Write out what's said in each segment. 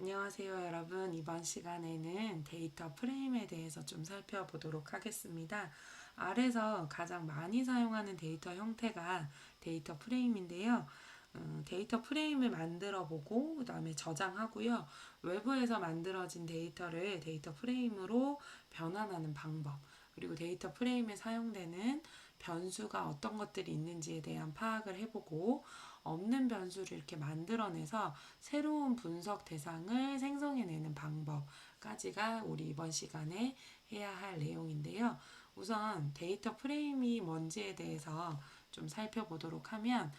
안녕하세요, 여러분. 이번 시간에는 데이터 프레임에 대해서 좀 살펴보도록 하겠습니다. R에서 가장 많이 사용하는 데이터 형태가 데이터 프레임인데요. 데이터 프레임을 만들어 보고 그 다음에 저장하고요. 외부에서 만들어진 데이터를 데이터 프레임으로 변환하는 방법, 그리고 데이터 프레임에 사용되는 변수가 어떤 것들이 있는지에 대한 파악을 해보고, 없는 변수를 이렇게 만들어내서 새로운 분석 대상을 생성해내는 방법까지가 우리 이번 시간에 해야 할 내용인데요. 우선 데이터 프레임이 뭔지에 대해서 좀 살펴보도록 하면,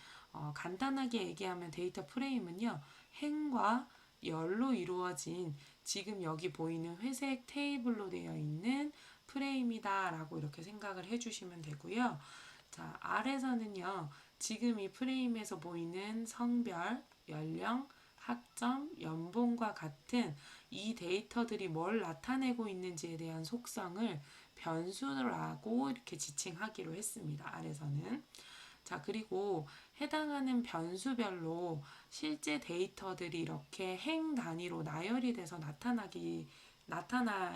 간단하게 얘기하면 데이터 프레임은요, 행과 열로 이루어진 지금 여기 보이는 회색 테이블로 되어 있는 프레임이다 라고 이렇게 생각을 해주시면 되고요. 자, R에서는요, 지금 이 프레임에서 보이는 성별, 연령, 학점, 연봉과 같은 이 데이터들이 뭘 나타내고 있는지에 대한 속성을 변수라고 이렇게 지칭하기로 했습니다. R에서는. 자, 그리고 해당하는 변수별로 실제 데이터들이 이렇게 행 단위로 나열이 돼서 나타나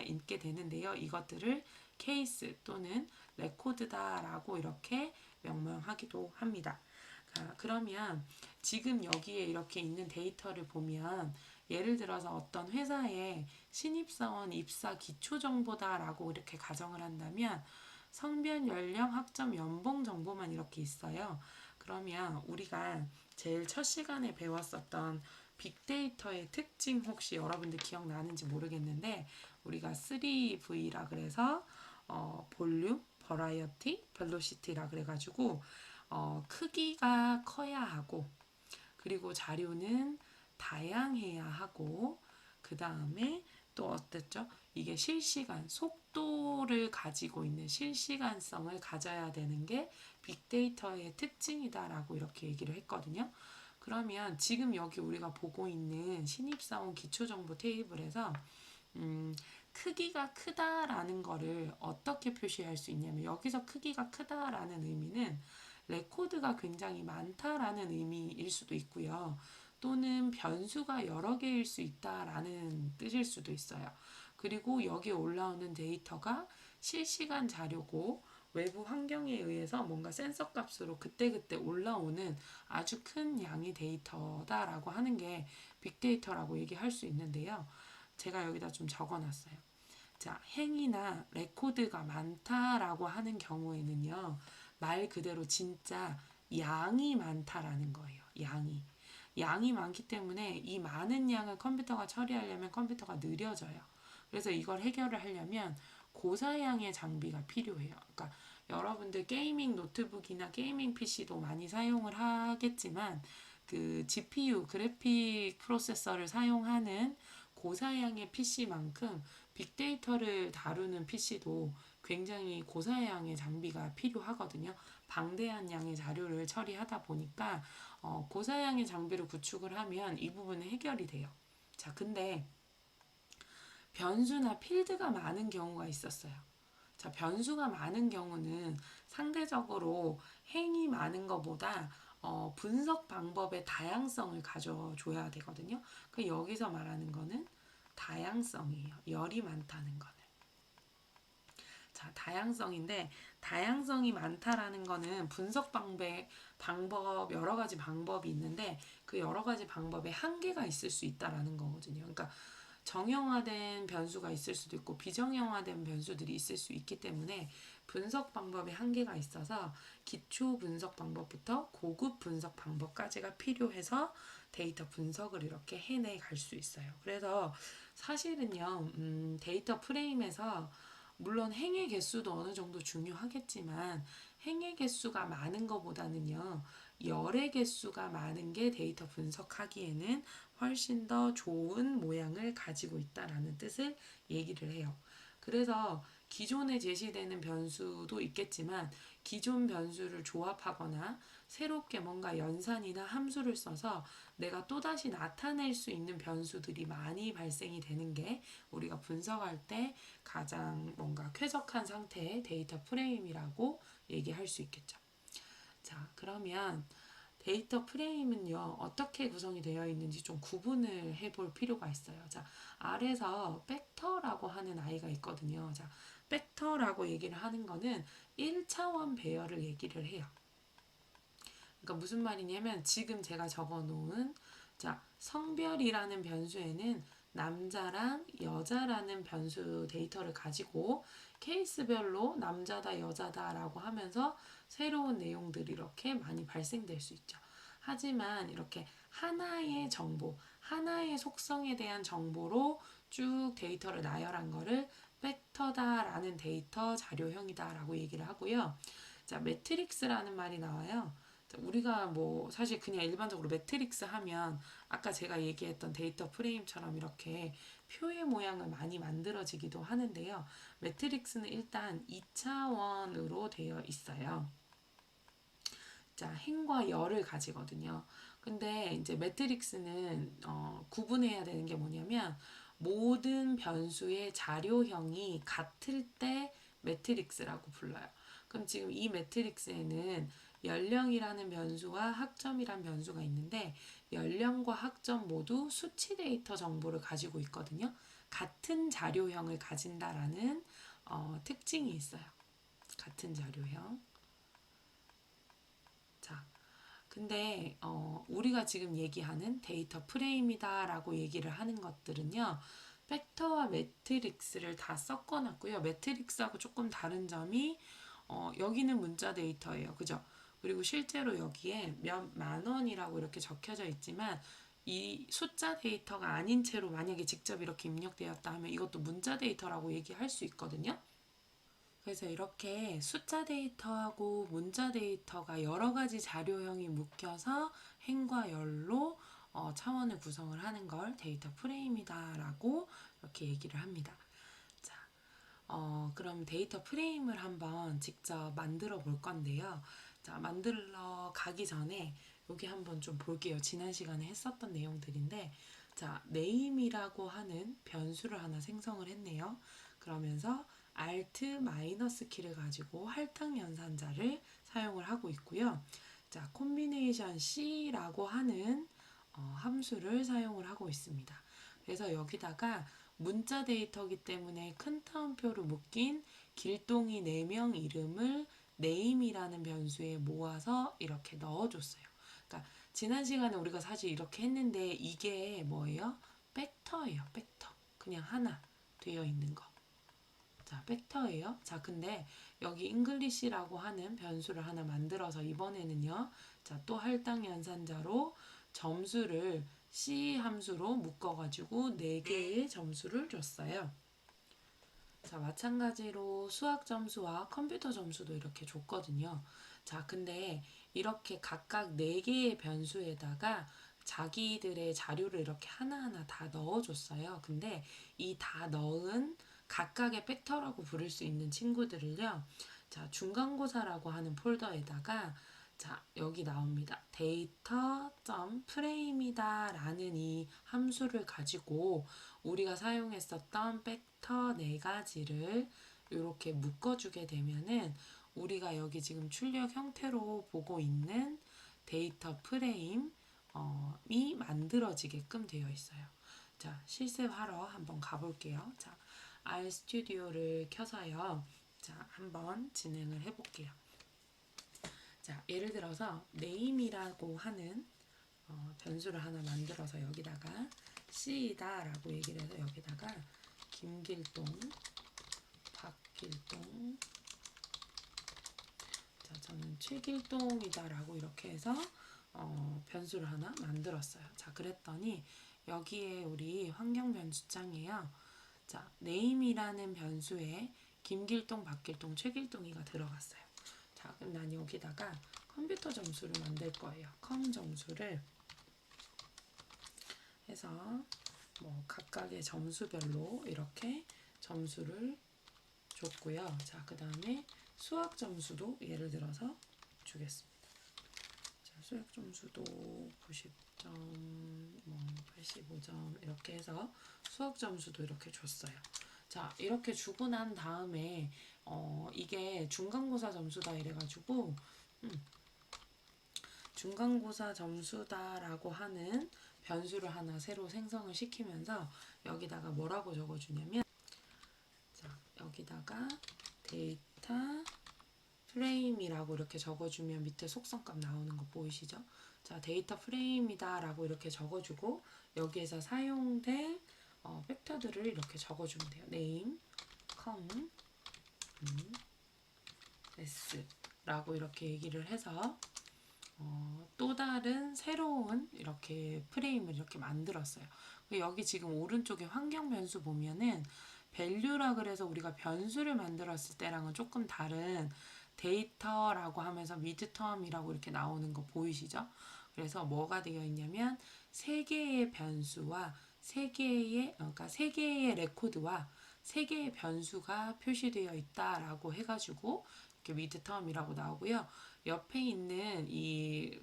있게 되는데요. 이것들을 케이스 또는 레코드다라고 이렇게 명명하기도 합니다. 그러면 지금 여기에 이렇게 있는 데이터를 보면, 예를 들어서 어떤 회사의 신입사원 입사 기초 정보다라고 이렇게 가정을 한다면, 성별, 연령, 학점, 연봉 정보만 이렇게 있어요. 그러면 우리가 제일 첫 시간에 배웠었던 빅데이터의 특징 혹시 여러분들 기억나는지 모르겠는데, 우리가 3V라 그래서 볼륨, 버라이어티, 벨로시티라 그래가지고 크기가 커야 하고, 그리고 자료는 다양해야 하고, 그 다음에 또 어땠죠? 이게 실시간, 속도를 가지고 있는 실시간성을 가져야 되는 게 빅데이터의 특징이다라고 이렇게 얘기를 했거든요. 그러면 지금 여기 우리가 보고 있는 신입사원 기초정보 테이블에서 크기가 크다라는 거를 어떻게 표시할 수 있냐면, 여기서 크기가 크다라는 의미는 레코드가 굉장히 많다라는 의미일 수도 있고요. 또는 변수가 여러 개일 수 있다라는 뜻일 수도 있어요. 그리고 여기에 올라오는 데이터가 실시간 자료고 외부 환경에 의해서 뭔가 센서 값으로 그때그때 올라오는 아주 큰 양의 데이터다라고 하는 게 빅데이터라고 얘기할 수 있는데요. 제가 여기다 좀 적어놨어요. 자, 행이나 레코드가 많다라고 하는 경우에는요, 말 그대로 진짜 양이 많다라는 거예요. 양이 많기 때문에 이 많은 양을 컴퓨터가 처리하려면 컴퓨터가 느려져요. 그래서 이걸 해결을 하려면 고사양의 장비가 필요해요. 그러니까 여러분들 게이밍 노트북이나 게이밍 PC도 많이 사용을 하겠지만, 그 GPU, 그래픽 프로세서를 사용하는 고사양의 PC만큼 빅데이터를 다루는 PC도 굉장히 고사양의 장비가 필요하거든요. 방대한 양의 자료를 처리하다 보니까 고사양의 장비를 구축을 하면 이 부분은 해결이 돼요. 자, 근데 변수나 필드가 많은 경우가 있었어요. 자, 변수가 많은 경우는 상대적으로 행이 많은 것보다 분석 방법의 다양성을 가져줘야 되거든요. 그 여기서 말하는 거는 다양성이에요. 열이 많다는 거는. 자, 다양성인데, 다양성이 많다라는 거는 분석 방법, 여러 가지 방법이 있는데, 그 여러 가지 방법에 한계가 있을 수 있다라는 거거든요. 그러니까 정형화된 변수가 있을 수도 있고 비정형화된 변수들이 있을 수 있기 때문에 분석 방법에 한계가 있어서 기초 분석 방법부터 고급 분석 방법까지가 필요해서 데이터 분석을 이렇게 해내 갈 수 있어요. 그래서 사실은요, 데이터 프레임에서 물론 행의 개수도 어느 정도 중요하겠지만, 행의 개수가 많은 것보다는요, 열의 개수가 많은 게 데이터 분석하기에는 훨씬 더 좋은 모양을 가지고 있다라는 뜻을 얘기를 해요. 그래서 기존에 제시되는 변수도 있겠지만, 기존 변수를 조합하거나 새롭게 뭔가 연산이나 함수를 써서 내가 또다시 나타낼 수 있는 변수들이 많이 발생이 되는 게 우리가 분석할 때 가장 뭔가 쾌적한 상태의 데이터 프레임이라고 얘기할 수 있겠죠. 자, 그러면 데이터 프레임은요, 어떻게 구성이 되어 있는지 좀 구분을 해볼 필요가 있어요. 자, 아래서 벡터라고 하는 아이가 있거든요. 자, 벡터라고 얘기를 하는 거는 1차원 배열을 얘기를 해요. 그러니까 무슨 말이냐면 지금 제가 적어 놓은 자, 성별이라는 변수에는 남자랑 여자라는 변수 데이터를 가지고 케이스별로 남자다 여자다라고 하면서 새로운 내용들이 이렇게 많이 발생될 수 있죠. 하지만 이렇게 하나의 정보, 하나의 속성에 대한 정보로 쭉 데이터를 나열한 거를 벡터다라는 데이터 자료형이다라고 얘기를 하고요. 자, 매트릭스라는 말이 나와요. 우리가 뭐 사실 그냥 일반적으로 매트릭스 하면 아까 제가 얘기했던 데이터 프레임처럼 이렇게 표의 모양을 많이 만들어지기도 하는데요. 매트릭스는 일단 2차원으로 되어 있어요. 자, 행과 열을 가지거든요. 근데 이제 매트릭스는 구분해야 되는 게 뭐냐면 모든 변수의 자료형이 같을 때 매트릭스라고 불러요. 그럼 지금 이 매트릭스에는 연령이라는 변수와 학점이라는 변수가 있는데 연령과 학점 모두 수치 데이터 정보를 가지고 있거든요. 같은 자료형을 가진다라는 특징이 있어요. 같은 자료형. 자, 근데 우리가 지금 얘기하는 데이터 프레임이다라고 얘기를 하는 것들은요. 팩터와 매트릭스를 다 섞어놨고요. 매트릭스하고 조금 다른 점이 여기는 문자 데이터예요. 그죠? 그리고 실제로 여기에 몇만 원이라고 이렇게 적혀져 있지만 이 숫자 데이터가 아닌 채로 만약에 직접 이렇게 입력되었다 하면 이것도 문자 데이터라고 얘기할 수 있거든요. 그래서 이렇게 숫자 데이터하고 문자 데이터가 여러 가지 자료형이 묶여서 행과 열로 차원을 구성을 하는 걸 데이터 프레임이다라고 이렇게 얘기를 합니다. 자, 그럼 데이터 프레임을 한번 직접 만들어 볼 건데요. 자, 만들러 가기 전에 여기 한번 좀 볼게요. 지난 시간에 했었던 내용들인데, 자, name이라고 하는 변수를 하나 생성을 했네요. 그러면서 alt 마이너스 키를 가지고 할당 연산자를 사용을 하고 있고요. 자, combination c라고 하는 함수를 사용을 하고 있습니다. 그래서 여기다가 문자 데이터이기 때문에 큰 따옴표로 묶인 길동이 4명 이름을 name이라는 변수에 모아서 이렇게 넣어줬어요. 그러니까 지난 시간에 우리가 사실 이렇게 했는데 이게 뭐예요? 벡터예요. 벡터. 그냥 하나 되어 있는 거. 자, 벡터예요. 자, 근데 여기 English라고 하는 변수를 하나 만들어서 이번에는요. 자, 또 할당 연산자로 점수를 C 함수로 묶어가지고 4개의 점수를 줬어요. 자, 마찬가지로 수학 점수와 컴퓨터 점수도 이렇게 줬거든요. 자, 근데 이렇게 각각 4개의 변수에다가 자기들의 자료를 이렇게 하나하나 다 넣어줬어요. 근데 이 다 넣은 각각의 팩터라고 부를 수 있는 친구들을요. 자, 중간고사라고 하는 폴더에다가 자, 여기 나옵니다. 데이터.frame이다 라는 이 함수를 가지고 우리가 사용했었던 팩터 4가지를 이렇게 묶어주게 되면은 우리가 여기 지금 출력 형태로 보고 있는 데이터 프레임이 만들어지게끔 되어 있어요. 자, 실습하러 한번 가볼게요. 자, RStudi오를 켜서요. 자, 한번 진행을 해볼게요. 자, 예를 들어서 name이라고 하는 변수를 하나 만들어서 여기다가 C이다 라고 얘기를 해서 여기다가 김길동, 박길동, 자, 저는 최길동이다 라고 이렇게 해서 변수를 하나 만들었어요. 자, 그랬더니 여기에 우리 환경 변수창이에요. 자, name이라는 변수에 김길동, 박길동, 최길동이가 들어갔어요. 자, 그럼 난 여기다가 컴퓨터 점수를 만들 거예요. 컴 점수를 해서 뭐 각각의 점수별로 이렇게 점수를 줬고요. 자, 그 다음에 수학 점수도 예를 들어서 주겠습니다. 자, 수학 점수도 90점, 뭐 85점 이렇게 해서 수학 점수도 이렇게 줬어요. 자, 이렇게 주고 난 다음에 이게 중간고사 점수다 이래가지고 중간고사 점수다라고 하는 변수를 하나 새로 생성을 시키면서 여기다가 뭐라고 적어주냐면, 자, 여기다가 데이터 프레임이라고 이렇게 적어주면 밑에 속성값 나오는 거 보이시죠? 자, 데이터 프레임이다 라고 이렇게 적어주고 여기에서 사용될 팩터들을 이렇게 적어주면 돼요. name, com, s 라고 이렇게 얘기를 해서 또 다른 새로운 이렇게 프레임을 이렇게 만들었어요. 여기 지금 오른쪽에 환경 변수 보면은 value라 그래서 우리가 변수를 만들었을 때랑은 조금 다른 데이터라고 하면서 midterm이라고 이렇게 나오는 거 보이시죠? 그래서 뭐가 되어 있냐면 세 개의 변수와 그러니까 세 개의 레코드와 세 개의 변수가 표시되어 있다라고 해가지고 이렇게 midterm이라고 나오고요. 옆에 있는 이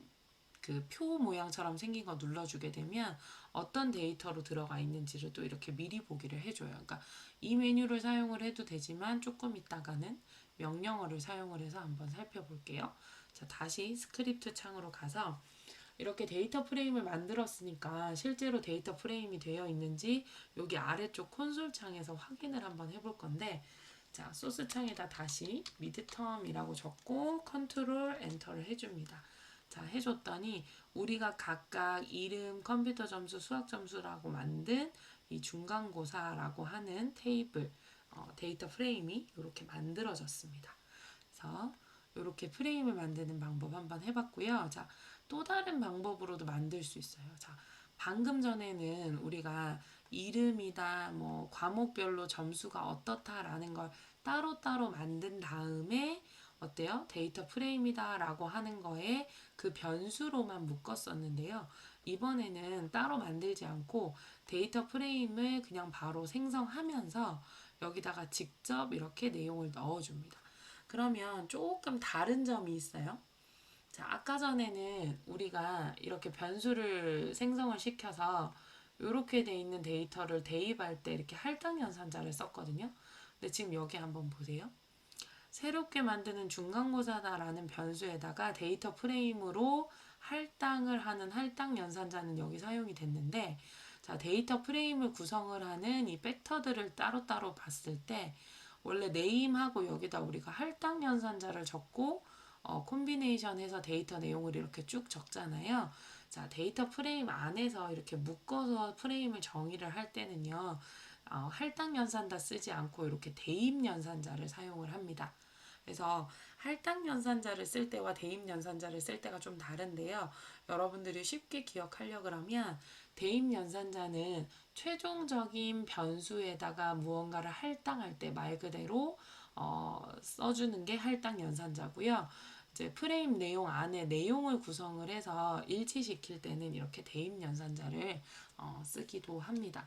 그 표 모양처럼 생긴 거 눌러주게 되면 어떤 데이터로 들어가 있는지를 또 이렇게 미리 보기를 해줘요. 그러니까 이 메뉴를 사용을 해도 되지만 조금 있다가는 명령어를 사용을 해서 한번 살펴볼게요. 자, 다시 스크립트 창으로 가서 이렇게 데이터 프레임을 만들었으니까 실제로 데이터 프레임이 되어 있는지 여기 아래쪽 콘솔 창에서 확인을 한번 해볼 건데, 자, 소스 창에다 다시 midterm이라고 적고 컨트롤 엔터를 해줍니다. 자, 해줬더니 우리가 각각 이름, 컴퓨터 점수, 수학 점수라고 만든 이 중간고사라고 하는 테이블, 데이터 프레임이 이렇게 만들어졌습니다. 그래서 이렇게 프레임을 만드는 방법 한번 해봤고요. 자, 또 다른 방법으로도 만들 수 있어요. 자, 방금 전에는 우리가 이름이다, 뭐 과목별로 점수가 어떻다라는 걸 따로따로 만든 다음에 어때요? 데이터 프레임이다 라고 하는 거에 그 변수로만 묶었었는데요. 이번에는 따로 만들지 않고 데이터 프레임을 그냥 바로 생성하면서 여기다가 직접 이렇게 내용을 넣어줍니다. 그러면 조금 다른 점이 있어요. 자, 아까 전에는 우리가 이렇게 변수를 생성을 시켜서 이렇게 돼 있는 데이터를 대입할 때 이렇게 할당 연산자를 썼거든요. 근데 지금 여기 한번 보세요. 새롭게 만드는 중간고사다라는 변수에다가 데이터 프레임으로 할당을 하는 할당 연산자는 여기 사용이 됐는데, 자, 데이터 프레임을 구성을 하는 이 팩터들을 따로따로 봤을 때 원래 네임하고 여기다 우리가 할당 연산자를 적고 콤비네이션 해서 데이터 내용을 이렇게 쭉 적잖아요. 자, 데이터 프레임 안에서 이렇게 묶어서 프레임을 정의를 할 때는요, 할당 연산자 쓰지 않고 이렇게 대입 연산자를 사용을 합니다. 그래서 할당 연산자를 쓸 때와 대입 연산자를 쓸 때가 좀 다른데요. 여러분들이 쉽게 기억하려고 하면 대입 연산자는 최종적인 변수에다가 무언가를 할당할 때 말 그대로 써주는 게 할당 연산자고요. 이제 프레임 내용 안에 내용을 구성을 해서 일치시킬 때는 이렇게 대입 연산자를 쓰기도 합니다.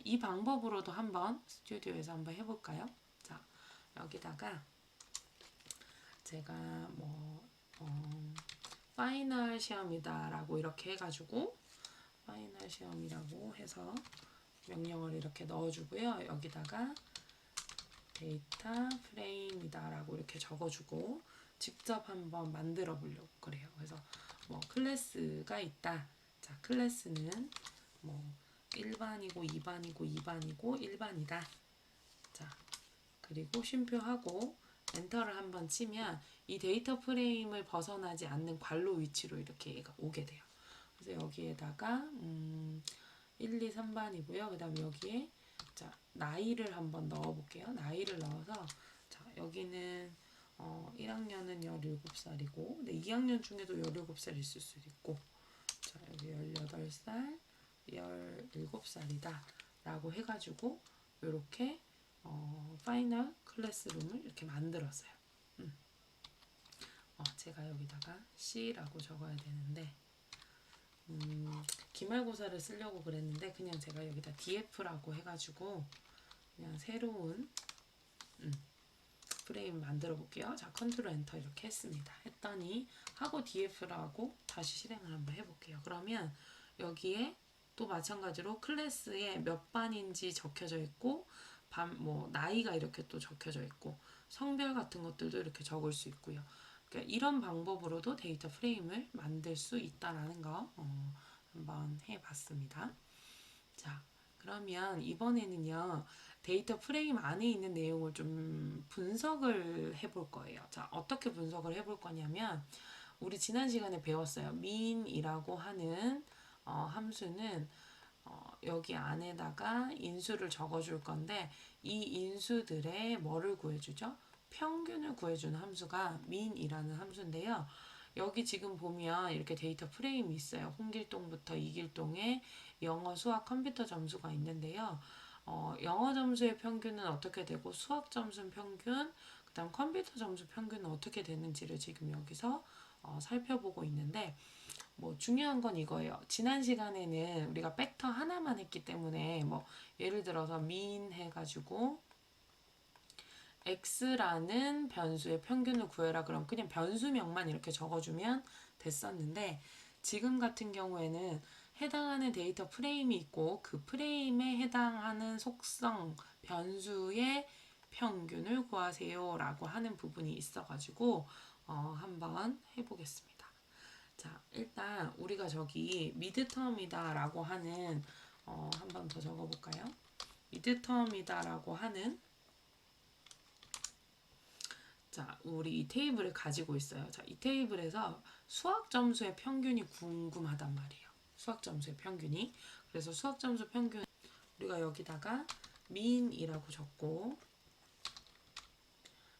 이 방법으로도 한번 스튜디오에서 한번 해볼까요? 자, 여기다가 제가 파이널 시험이다라고 이렇게 해가지고 파이널 시험이라고 해서 명령어를 이렇게 넣어주고요. 여기다가 데이터 프레임이다라고 이렇게 적어주고 직접 한번 만들어 보려고 그래요. 그래서 클래스가 있다. 자, 클래스는 1반이고 2반이고 2반이고 1반이다. 자, 그리고 쉼표하고 엔터를 한번 치면 이 데이터 프레임을 벗어나지 않는 괄호 위치로 이렇게 얘가 오게 돼요. 그래서 여기에다가 1, 2, 3반이고요. 그 다음에 여기에 자, 나이를 한번 넣어볼게요. 나이를 넣어서 자, 여기는 1학년은 17살이고 근데 2학년 중에도 17살 있을 수도 있고 자, 여기 18살, 17살이다 라고 해가지고 이렇게 파이널 클래스룸을 이렇게 만들었어요. 제가 여기다가 C라고 적어야 되는데 기말고사를 쓰려고 그랬는데 그냥 제가 여기다 DF라고 해가지고 그냥 새로운 프레임 만들어 볼게요. 자, 컨트롤 엔터 이렇게 했습니다. 했더니 하고 DF라고 다시 실행을 한번 해볼게요. 그러면 여기에 또 마찬가지로 클래스에 몇 반인지 적혀져 있고 나이가 이렇게 또 적혀져 있고 성별 같은 것들도 이렇게 적을 수 있고요. 그러니까 이런 방법으로도 데이터 프레임을 만들 수 있다라는 거 한번 해봤습니다. 자, 그러면 이번에는요, 데이터 프레임 안에 있는 내용을 좀 분석을 해볼 거예요. 자, 어떻게 분석을 해볼 거냐면, 우리 지난 시간에 배웠어요. mean이라고 하는 함수는 여기 안에다가 인수를 적어줄 건데, 이 인수들의 뭐를 구해주죠? 평균을 구해주는 함수가 mean이라는 함수인데요. 여기 지금 보면 이렇게 데이터 프레임이 있어요. 홍길동부터 이길동에 영어, 수학, 컴퓨터 점수가 있는데요. 영어 점수의 평균은 어떻게 되고 수학 점수 평균, 그다음 컴퓨터 점수 평균은 어떻게 되는지를 지금 여기서 살펴보고 있는데 뭐 중요한 건 이거예요. 지난 시간에는 우리가 벡터 하나만 했기 때문에 뭐 예를 들어서 mean 해가지고 x라는 변수의 평균을 구해라 그럼 그냥 변수명만 이렇게 적어주면 됐었는데 지금 같은 경우에는 해당하는 데이터 프레임이 있고 그 프레임에 해당하는 속성 변수의 평균을 구하세요 라고 하는 부분이 있어가지고 한번 해보겠습니다. 자, 일단 우리가 저기 미드텀이다 라고 하는 한 번 더 적어볼까요? 미드텀이다 라고 하는 자, 우리 이 테이블을 가지고 있어요. 자, 이 테이블에서 수학 점수의 평균이 궁금하단 말이에요. 수학 점수의 평균이. 그래서 수학 점수 평균 우리가 여기다가 mean이라고 적고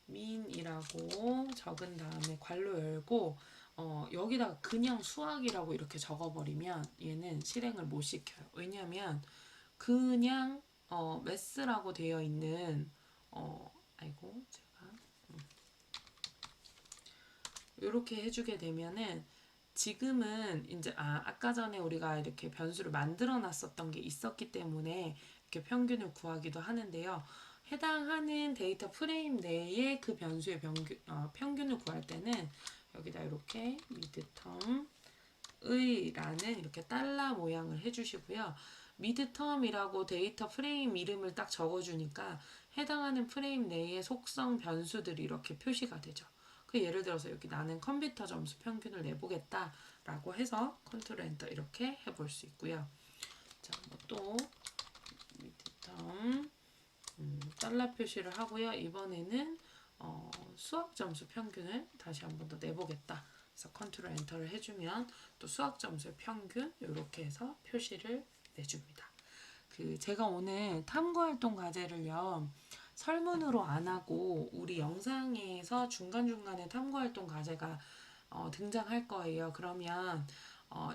mean이라고 적은 다음에 괄호 열고 여기다가 그냥 수학이라고 이렇게 적어버리면 얘는 실행을 못 시켜요. 왜냐하면 그냥 매스라고 되어 있는 아이고 제가 이렇게 해주게 되면은 지금은 이제 아까 전에 우리가 이렇게 변수를 만들어 놨었던 게 있었기 때문에 이렇게 평균을 구하기도 하는데요. 해당하는 데이터 프레임 내에 그 변수의 평균을 구할 때는 여기다 이렇게 midterm의라는 이렇게 달러 모양을 해주시고요. midterm이라고 데이터 프레임 이름을 딱 적어주니까 해당하는 프레임 내의 속성 변수들이 이렇게 표시가 되죠. 그 예를 들어서 여기 나는 컴퓨터 점수 평균을 내보겠다라고 해서 컨트롤 엔터 이렇게 해볼 수 있고요. 자, 뭐또 midterm 달러 표시를 하고요. 이번에는 수학 점수 평균을 다시 한 번 더 내보겠다. 그래서 컨트롤 엔터를 해주면 또 수학 점수의 평균 이렇게 해서 표시를 내줍니다. 제가 오늘 탐구활동 과제를요. 설문으로 안 하고 우리 영상에서 중간중간에 탐구활동 과제가 등장할 거예요. 그러면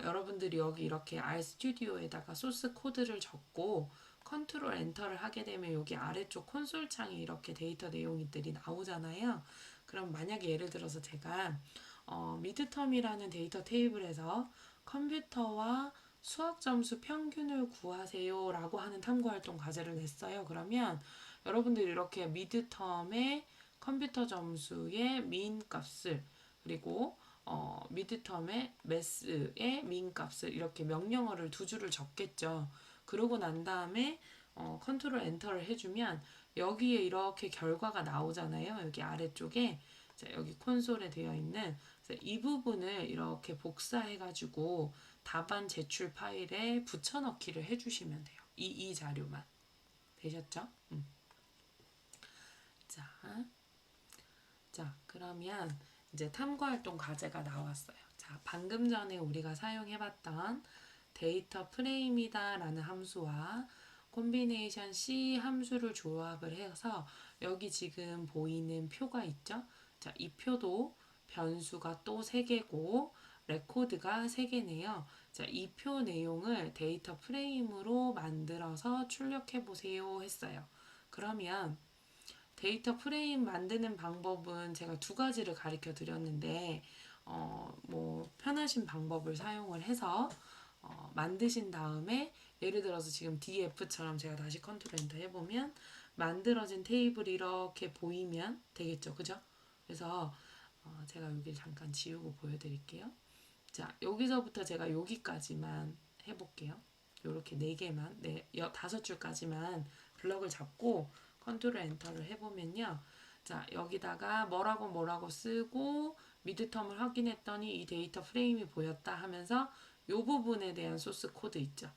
여러분들이 여기 이렇게 RStudi오에다가 소스 코드를 적고 컨트롤 엔터를 하게 되면 여기 아래쪽 콘솔 창에 이렇게 데이터 내용들이 나오잖아요. 그럼 만약에 예를 들어서 제가 미드텀이라는 데이터 테이블에서 컴퓨터와 수학 점수 평균을 구하세요 라고 하는 탐구활동 과제를 냈어요. 그러면 여러분들이 이렇게 미드텀의 컴퓨터 점수의 민 값을 그리고 미드텀의 매스의 민 값을 이렇게 명령어를 두 줄을 적겠죠. 그러고 난 다음에 컨트롤 엔터를 해주면 여기에 이렇게 결과가 나오잖아요. 여기 아래쪽에 자, 여기 콘솔에 되어 있는 이 부분을 이렇게 복사해가지고 답안 제출 파일에 붙여넣기를 해주시면 돼요. 이 자료만 되셨죠? 자, 그러면 이제 탐구활동 과제가 나왔어요. 자, 방금 전에 우리가 사용해봤던 데이터 프레임이다 라는 함수와 콤비네이션 C 함수를 조합을 해서 여기 지금 보이는 표가 있죠? 자, 이 표도 변수가 또 3개고 레코드가 3개네요. 자, 이 표 내용을 데이터 프레임으로 만들어서 출력해 보세요 했어요. 그러면 데이터 프레임 만드는 방법은 제가 2가지를 가르쳐 드렸는데 뭐 편하신 방법을 사용을 해서 만드신 다음에 예를 들어서 지금 DF처럼 제가 다시 컨트롤 엔터 해보면 만들어진 테이블이 이렇게 보이면 되겠죠. 그죠? 그래서 제가 여기 잠깐 지우고 보여드릴게요. 자, 여기서부터 제가 여기까지만 해볼게요. 요렇게 4개만, 5줄까지만 블럭을 잡고 컨트롤 엔터를 해보면요. 자, 여기다가 뭐라고 쓰고 미드텀을 확인했더니 이 데이터 프레임이 보였다 하면서 이 부분에 대한 소스 코드 있죠.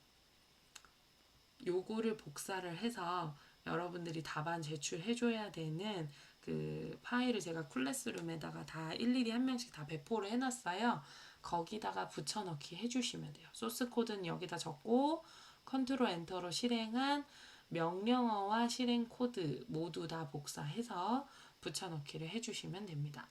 요거를 복사를 해서 여러분들이 답안 제출해줘야 되는 그 파일을 제가 클래스룸에다가 다 일일이 한 명씩 다 배포를 해놨어요. 거기다가 붙여넣기 해주시면 돼요. 소스 코드는 여기다 적고 컨트롤 엔터로 실행한 명령어와 실행 코드 모두 다 복사해서 붙여넣기를 해주시면 됩니다.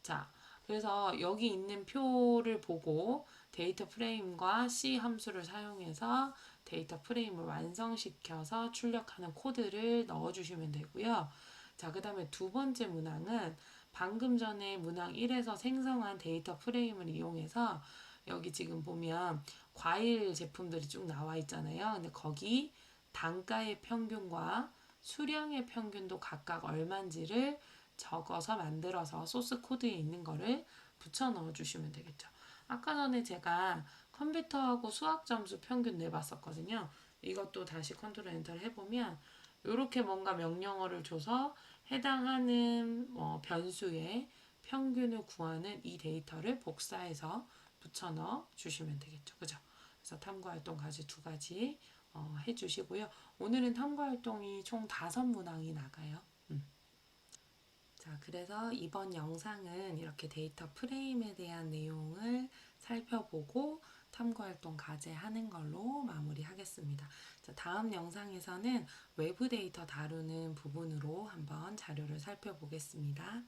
자, 그래서 여기 있는 표를 보고 데이터 프레임과 C 함수를 사용해서 데이터 프레임을 완성시켜서 출력하는 코드를 넣어주시면 되고요. 자, 그 다음에 두 번째 문항은 방금 전에 문항 1에서 생성한 데이터 프레임을 이용해서 여기 지금 보면 과일 제품들이 쭉 나와 있잖아요. 근데 거기 단가의 평균과 수량의 평균도 각각 얼마인지를 적어서 만들어서 소스 코드에 있는 거를 붙여 넣어 주시면 되겠죠. 아까 전에 제가 컴퓨터하고 수학 점수 평균 내봤었거든요. 이것도 다시 컨트롤 엔터를 해보면 이렇게 뭔가 명령어를 줘서 해당하는 변수의 평균을 구하는 이 데이터를 복사해서 붙여 넣어 주시면 되겠죠. 그죠? 그래서 탐구활동까지 두 가지 해주시고요. 오늘은 탐구활동이 총 5문항이 나가요. 자, 그래서 이번 영상은 이렇게 데이터 프레임에 대한 내용을 살펴보고 탐구활동 과제하는 걸로 마무리하겠습니다. 자, 다음 영상에서는 외부 데이터 다루는 부분으로 한번 자료를 살펴보겠습니다.